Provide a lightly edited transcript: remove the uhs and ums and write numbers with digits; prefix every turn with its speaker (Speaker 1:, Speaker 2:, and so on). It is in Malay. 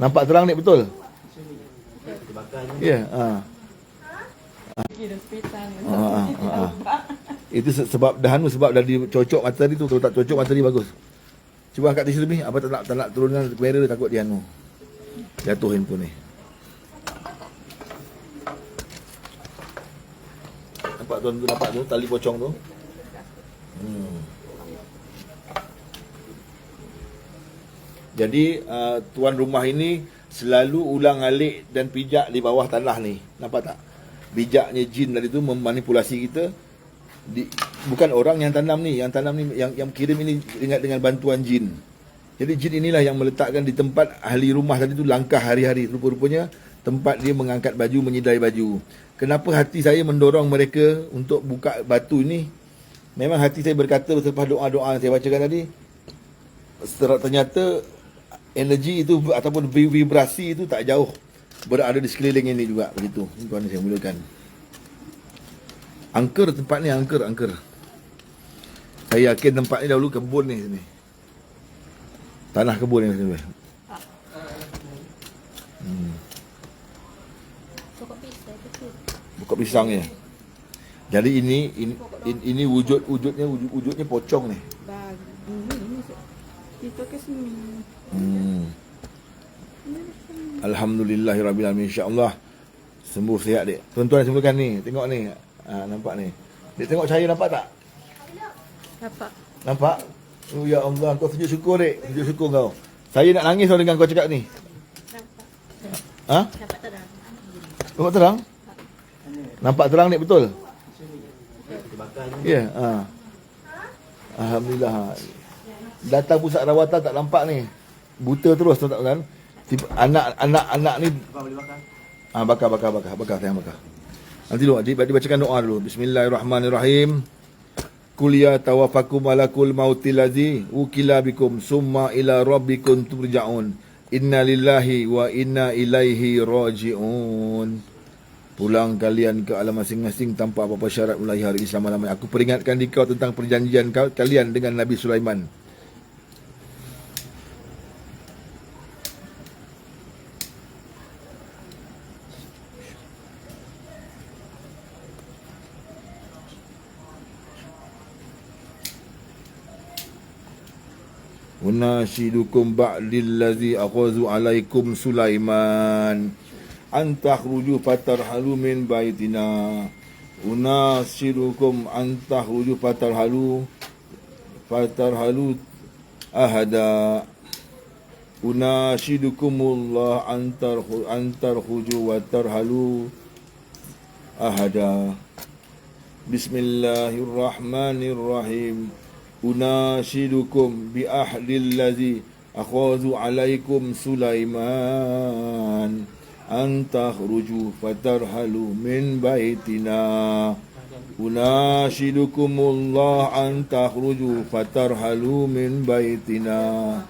Speaker 1: Nampak terang ni betul? Ya. Itu sebab sebab dah dicocok mata tadi tu. Kalau tak cocok mata tadi bagus. Cuba angkat tisu ni. Apa tak nak turunkan kamera, takut dia jatuh handphone ni. Nampak tuan tu, nampak tu tali pocong tu. Jadi tuan rumah ini selalu ulang-alik dan pijak di bawah tanah ni. Nampak tak? Bijaknya jin tadi tu memanipulasi kita. Bukan orang yang tanam ni, yang kirim ini dengan bantuan jin. Jadi jin inilah yang meletakkan di tempat ahli rumah tadi tu langkah hari-hari. Rupa-rupanya tempat dia mengangkat baju, menyidai baju. Kenapa hati saya mendorong mereka untuk buka batu ni? Memang hati saya berkata selepas doa-doa yang saya bacakan tadi, ternyata energi itu ataupun vibrasi itu tak jauh berada di sekeliling ini juga. Begitu. Tuan saya mulakan. Angker tempat ni, angker. Saya yakin tempat ni dahulu kebun ni sini. Tanah kebun ni sini. Pokok pisang ni. Jadi ini wujudnya pocong ni.
Speaker 2: Kita ke sini.
Speaker 1: Alhamdulillahirabbil alamin, insya-Allah sembuh sihat dik. Tuan-tuan sebutkan ni, tengok ni. Nampak ni. Dik tengok cahaya nampak tak?
Speaker 2: Nampak.
Speaker 1: Nampak? Oh ya Allah, kau sujud syukur dik. Sujud syukur kau. Saya nak nangis kalau dengar kau cakap ni.
Speaker 2: Nampak. Nampak terang.
Speaker 1: Nampak terang? Nampak terang dik betul? Ya, Alhamdulillah. Datang pusat rawatan tak nampak ni. Buta terus tuan kan. Anak ni bakar sayang bakar. Nanti dulu dibacakan doa dulu. Bismillahirrahmanirrahim. Qul ya tawaffakum malakul mautil ladzi ukila bikum summa ila rabbikum turja'un. Inna lillahi wa inna ilaihi raji'un. Pulang kalian ke alam masing-masing tanpa apa-apa syarat mulai hari Islam malam ini. Aku peringatkan dikau tentang perjanjian kalian dengan Nabi Sulaiman. Unashidukum ba'dil ladzi aqazu alaikum Sulaiman an takhruju fatarhalu min baitina. Unashidukum an takhruju fatarhalu ahada. Unashidukumullah an tarkhuju wa tarhalu ahada. Bismillahirrahmanirrahim. Unashidukum bi ahdil ladzi akhazu alaikum Sulaiman an takhruju fatarhalu min baitina. Unashidukumullah an takhruju fatarhalu min baitina.